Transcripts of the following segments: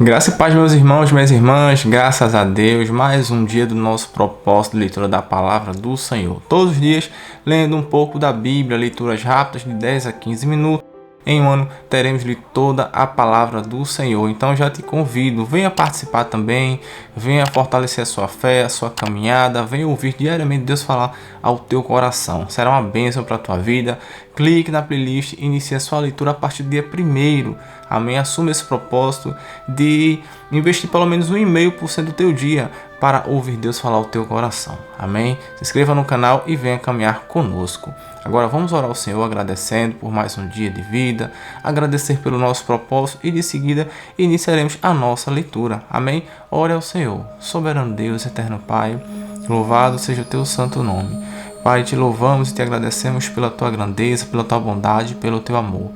Graça e paz, meus irmãos, minhas irmãs, graças a Deus, mais um dia do nosso propósito de leitura da palavra do Senhor. Todos os dias, lendo um pouco da Bíblia, leituras rápidas de 10 a 15 minutos. Em um ano, teremos lido toda a palavra do Senhor. Então, já te convido, venha participar também, venha fortalecer a sua fé, a sua caminhada, venha ouvir diariamente Deus falar ao teu coração. Será uma bênção para a tua vida. Clique na playlist e inicie a sua leitura a partir do dia 1º. Amém? Assuma esse propósito de investir pelo menos 1,5% do teu dia para ouvir Deus falar ao teu coração. Amém? Se inscreva no canal e venha caminhar conosco. Agora vamos orar ao Senhor agradecendo por mais um dia de vida, agradecer pelo nosso propósito e de seguida iniciaremos a nossa leitura. Amém? Ore ao Senhor. Soberano Deus, eterno Pai, louvado seja o teu santo nome. Pai, te louvamos e te agradecemos pela tua grandeza, pela tua bondade, pelo teu amor.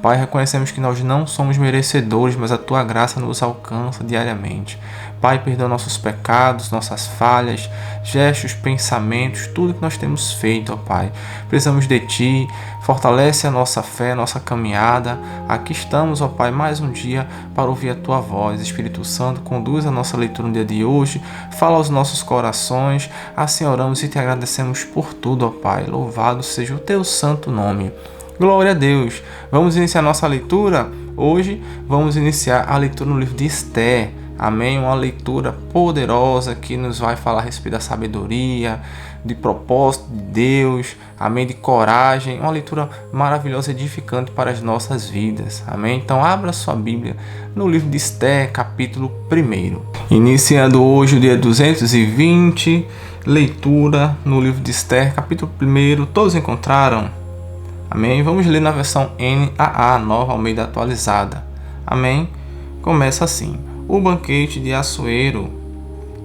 Pai, reconhecemos que nós não somos merecedores, mas a tua graça nos alcança diariamente. Pai, perdoa nossos pecados, nossas falhas, gestos, pensamentos, tudo que nós temos feito, ó Pai. Precisamos de ti, fortalece a nossa fé, nossa caminhada. Aqui estamos, ó Pai, mais um dia para ouvir a tua voz. Espírito Santo, conduz a nossa leitura no dia de hoje, fala aos nossos corações. Assim oramos e te agradecemos por tudo, ó Pai. Louvado seja o teu santo nome. Glória a Deus! Vamos iniciar nossa leitura? Hoje vamos iniciar a leitura no livro de Esther. Amém? Uma leitura poderosa que nos vai falar a respeito da sabedoria, de propósito de Deus, amém? De coragem. Uma leitura maravilhosa e edificante para as nossas vidas. Amém? Então abra sua Bíblia no livro de Esther, capítulo 1. Iniciando hoje o dia 220, leitura no livro de Esther, capítulo 1. Todos encontraram? Amém? Vamos ler na versão NAA, Nova Almeida Atualizada. Amém? Começa assim. O banquete de Assuero.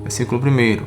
Versículo 1.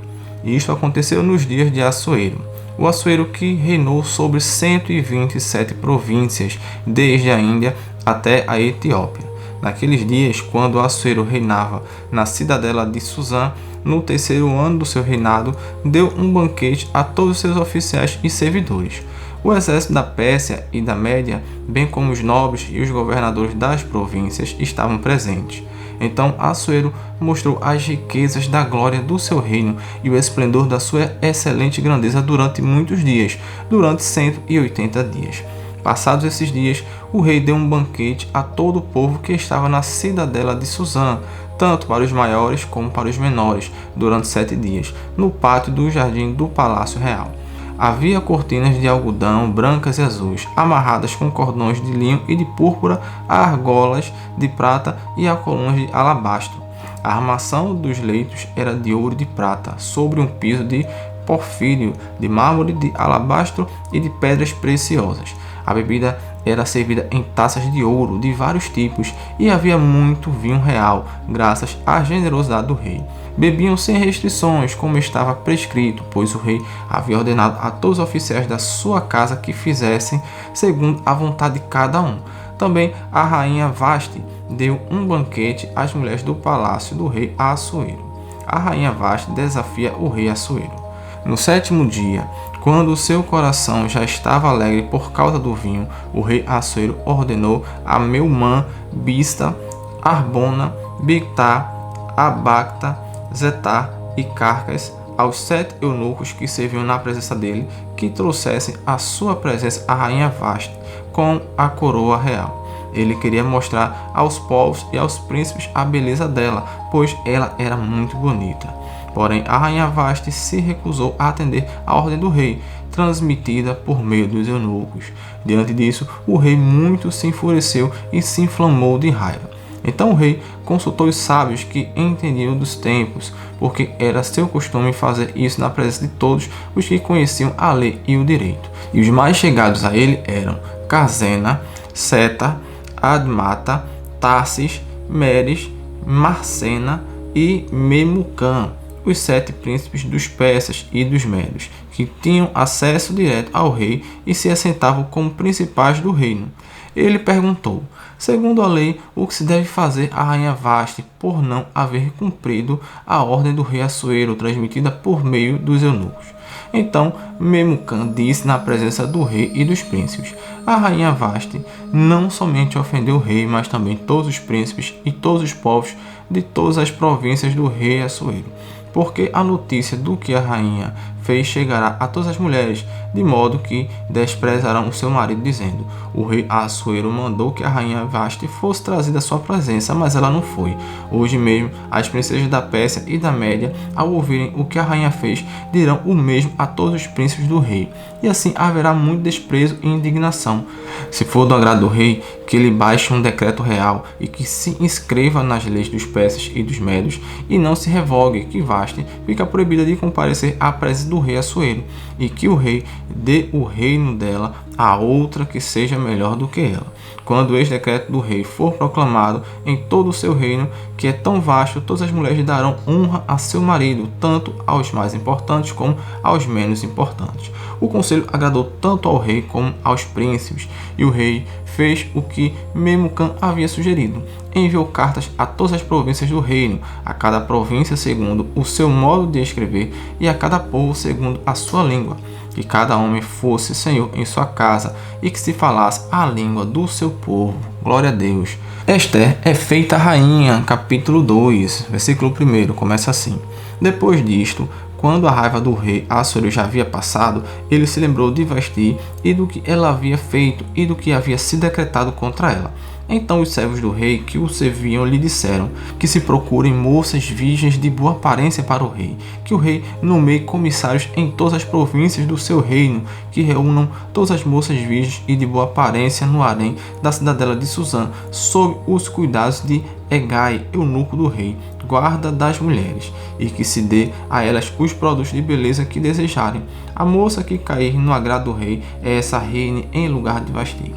Isto aconteceu nos dias de Assuero. O Assuero que reinou sobre 127 províncias, desde a Índia até a Etiópia. Naqueles dias, quando Assuero reinava na cidadela de Susã, no 3º ano do seu reinado, deu um banquete a todos os seus oficiais e servidores. O exército da Pérsia e da Média, bem como os nobres e os governadores das províncias, estavam presentes. Então Assuero mostrou as riquezas da glória do seu reino e o esplendor da sua excelente grandeza durante muitos dias, durante 180 dias. Passados esses dias, o rei deu um banquete a todo o povo que estava na cidadela de Susã, tanto para os maiores como para os menores, durante 7 dias, no pátio do jardim do Palácio Real. Havia cortinas de algodão brancas e azuis, amarradas com cordões de linho e de púrpura a argolas de prata e a colunas de alabastro. A armação dos leitos era de ouro e de prata, sobre um piso de porfírio, de mármore, de alabastro e de pedras preciosas. A bebida era servida em taças de ouro de vários tipos e havia muito vinho real, graças à generosidade do rei. Bebiam sem restrições, como estava prescrito, pois o rei havia ordenado a todos os oficiais da sua casa que fizessem segundo a vontade de cada um. Também a rainha Vasti deu um banquete às mulheres do palácio do rei Assuero. A rainha Vasti desafia o rei Assuero. No 7º dia, quando o seu coração já estava alegre por causa do vinho, o rei Assuero ordenou a Meumã, Bista, Arbona, Bigtá, Abacta, Zetar e Carcas, aos 7 eunucos que serviam na presença dele, que trouxessem à sua presença a rainha Vasti com a coroa real. Ele queria mostrar aos povos e aos príncipes a beleza dela, pois ela era muito bonita. Porém, a rainha Vasti se recusou a atender à ordem do rei, transmitida por meio dos eunucos. Diante disso, o rei muito se enfureceu e se inflamou de raiva. Então o rei consultou os sábios que entendiam dos tempos, porque era seu costume fazer isso na presença de todos os que conheciam a lei e o direito. E os mais chegados a ele eram Cazena, Seta, Admata, Tarsis, Meres, Marcena e Memucã, os 7 príncipes dos persas e dos medos, que tinham acesso direto ao rei e se assentavam como principais do reino. Ele perguntou, segundo a lei, o que se deve fazer à rainha Vasti por não haver cumprido a ordem do rei Assuero transmitida por meio dos eunucos. Então Memucã disse na presença do rei e dos príncipes: a rainha Vasti não somente ofendeu o rei, mas também todos os príncipes e todos os povos de todas as províncias do rei Assuero. Porque a notícia do que a rainha fez chegará a todas as mulheres, de modo que desprezarão o seu marido, dizendo: o rei Assuero mandou que a rainha Vasti fosse trazida à sua presença, mas ela não foi. Hoje mesmo, as princesas da Pérsia e da Média, ao ouvirem o que a rainha fez, dirão o mesmo a todos os príncipes do rei, e assim haverá muito desprezo e indignação. Se for do agrado do rei, que ele baixe um decreto real e que se inscreva nas leis dos persas e dos médios, e não se revogue que Vasti fica proibida de comparecer à presença do rei Assuero, e que o rei dê o reino dela a outra que seja melhor do que ela. Quando este decreto do rei for proclamado em todo o seu reino, que é tão vasto, todas as mulheres darão honra a seu marido, tanto aos mais importantes como aos menos importantes. O conselho agradou tanto ao rei como aos príncipes, e o rei fez o que Memucã havia sugerido. Enviou cartas a todas as províncias do reino, a cada província segundo o seu modo de escrever e a cada povo segundo a sua língua. Que cada homem fosse senhor em sua casa e que se falasse a língua do seu povo. Glória a Deus. Ester é feita rainha, capítulo 2, versículo 1, começa assim. Depois disto, quando a raiva do rei Assuero já havia passado, ele se lembrou de Vasti e do que ela havia feito e do que havia sido decretado contra ela. Então os servos do rei que o serviam lhe disseram que se procurem moças virgens de boa aparência para o rei, que o rei nomeie comissários em todas as províncias do seu reino, que reúnam todas as moças virgens e de boa aparência no harém da cidadela de Susã, sob os cuidados de Hegai, eunuco do rei, guarda das mulheres, e que se dê a elas os produtos de beleza que desejarem. A moça que cair no agrado do rei é essa reine em lugar de Vasti.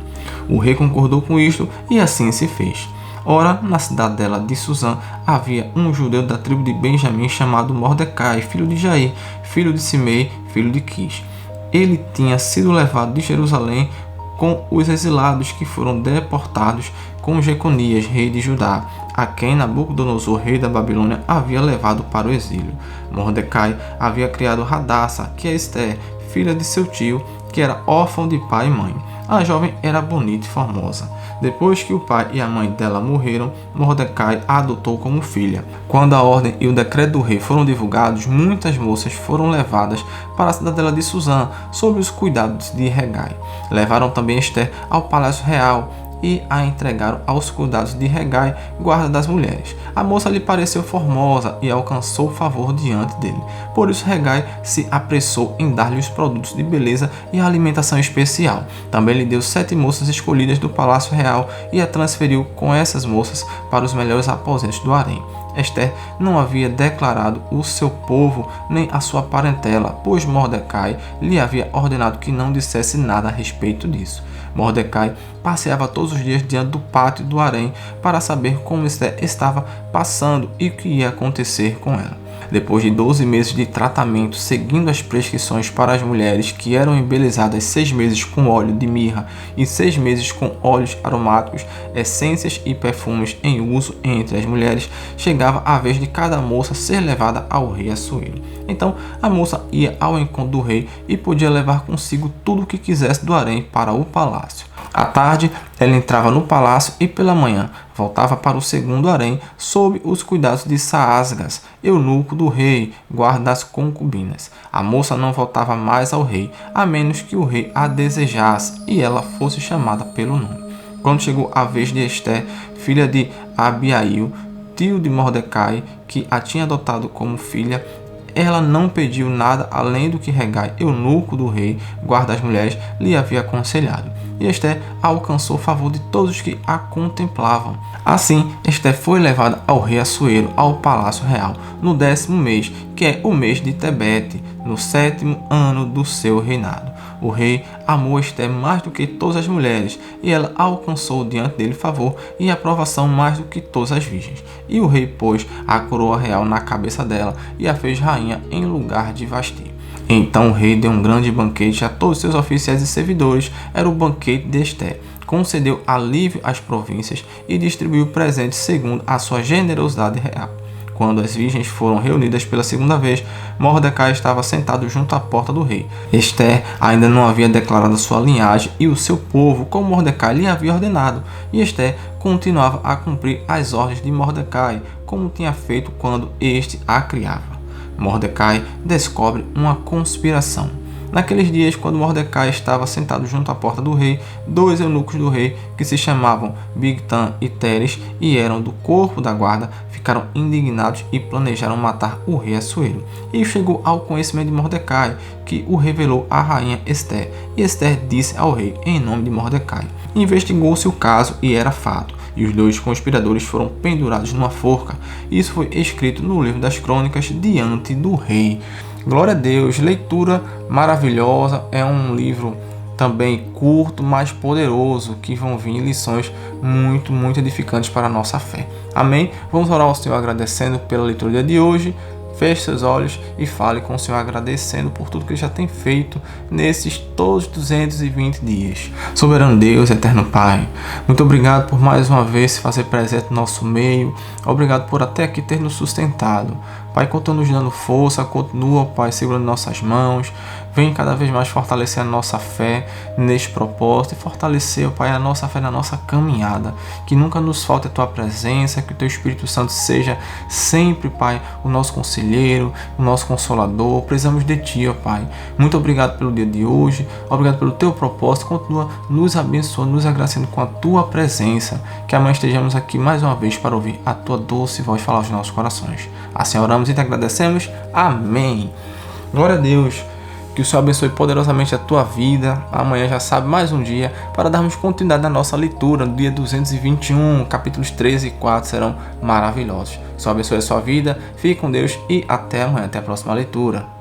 O rei concordou com isto e assim se fez. Ora, na cidadela de Susã havia um judeu da tribo de Benjamim chamado Mordecai, filho de Jair, filho de Simei, filho de Quis. Ele tinha sido levado de Jerusalém com os exilados que foram deportados com Jeconias, rei de Judá, a quem Nabucodonosor, rei da Babilônia, havia levado para o exílio. Mordecai havia criado Hadassa, que é Ester, filha de seu tio, que era órfão de pai e mãe. A jovem era bonita e formosa. Depois que o pai e a mãe dela morreram, Mordecai a adotou como filha. Quando a ordem e o decreto do rei foram divulgados, muitas moças foram levadas para a cidadela de Susã, sob os cuidados de Hegai. Levaram também Ester ao palácio real e a entregaram aos cuidados de Hegai, guarda das mulheres. A moça lhe pareceu formosa e alcançou favor diante dele. Por isso Hegai se apressou em dar-lhe os produtos de beleza e a alimentação especial. Também lhe deu 7 moças escolhidas do palácio real e a transferiu com essas moças para os melhores aposentos do harém. Ester não havia declarado o seu povo nem a sua parentela, pois Mordecai lhe havia ordenado que não dissesse nada a respeito disso. Mordecai passeava todos os dias diante do pátio do harém para saber como Ester estava passando e o que ia acontecer com ela. Depois de 12 meses de tratamento, seguindo as prescrições para as mulheres que eram embelezadas 6 meses com óleo de mirra e 6 meses com óleos aromáticos, essências e perfumes em uso entre as mulheres, chegava a vez de cada moça ser levada ao rei Assuero. Então a moça ia ao encontro do rei e podia levar consigo tudo o que quisesse do harém para o palácio. À tarde, ela entrava no palácio e pela manhã voltava para o segundo harém sob os cuidados de Saasgas, eunuco do rei, guarda das concubinas. A moça não voltava mais ao rei, a menos que o rei a desejasse e ela fosse chamada pelo nome. Quando chegou a vez de Ester, filha de Abiail, tio de Mordecai, que a tinha adotado como filha, ela não pediu nada além do que Hegai, eunuco do rei, guarda das mulheres, lhe havia aconselhado. E Ester alcançou o favor de todos os que a contemplavam. Assim, Ester foi levada ao rei Assuero, ao palácio real, no 10º mês, que é o mês de Tebete, no 7º ano do seu reinado. O rei amou Ester mais do que todas as mulheres, e ela alcançou diante dele favor e aprovação mais do que todas as virgens. E o rei pôs a coroa real na cabeça dela e a fez rainha em lugar de Vasti. Então o rei deu um grande banquete a todos seus oficiais e servidores, era o banquete de Ester. Concedeu alívio às províncias e distribuiu presentes segundo a sua generosidade real. Quando as virgens foram reunidas pela segunda vez, Mordecai estava sentado junto à porta do rei. Ester ainda não havia declarado sua linhagem e o seu povo, como Mordecai lhe havia ordenado. E Ester continuava a cumprir as ordens de Mordecai, como tinha feito quando este a criava. Mordecai descobre uma conspiração. Naqueles dias, quando Mordecai estava sentado junto à porta do rei, 2 eunucos do rei, que se chamavam Bigtan e Teres e eram do corpo da guarda, ficaram indignados e planejaram matar o rei Assuero. E chegou ao conhecimento de Mordecai, que o revelou à rainha Ester. E Ester disse ao rei em nome de Mordecai. Investigou-se o caso e era fato. E os 2 conspiradores foram pendurados numa forca. Isso foi escrito no livro das crônicas diante do rei. Glória a Deus, leitura maravilhosa, é um livro também curto, mas poderoso, que vão vir lições muito edificantes para a nossa fé. Amém? Vamos orar ao Senhor agradecendo pela leitura de hoje. Feche seus olhos e fale com o Senhor agradecendo por tudo que Ele já tem feito nesses todos 220 dias. Soberano Deus, eterno Pai, muito obrigado por mais uma vez se fazer presente no nosso meio. Obrigado por até aqui ter nos sustentado. Pai, continua nos dando força, continua, Pai, segurando nossas mãos. Vem cada vez mais fortalecer a nossa fé neste propósito e fortalecer, Pai, a nossa fé na nossa caminhada. Que nunca nos falte a Tua presença, que o Teu Espírito Santo seja sempre, Pai, o nosso conselheiro, o nosso consolador. Precisamos de Ti, ó Pai. Muito obrigado pelo dia de hoje, obrigado pelo Teu propósito. Continua nos abençoando, nos agraciando com a Tua presença. Que amanhã estejamos aqui mais uma vez para ouvir a Tua doce voz falar aos nossos corações. Assim oramos e te agradecemos. Amém. Glória a Deus. Que o Senhor abençoe poderosamente a tua vida. Amanhã já sabe, mais um dia para darmos continuidade na nossa leitura. No dia 221, capítulos 13 e 4 serão maravilhosos. O Senhor abençoe a sua vida. Fique com Deus e até amanhã. Até a próxima leitura.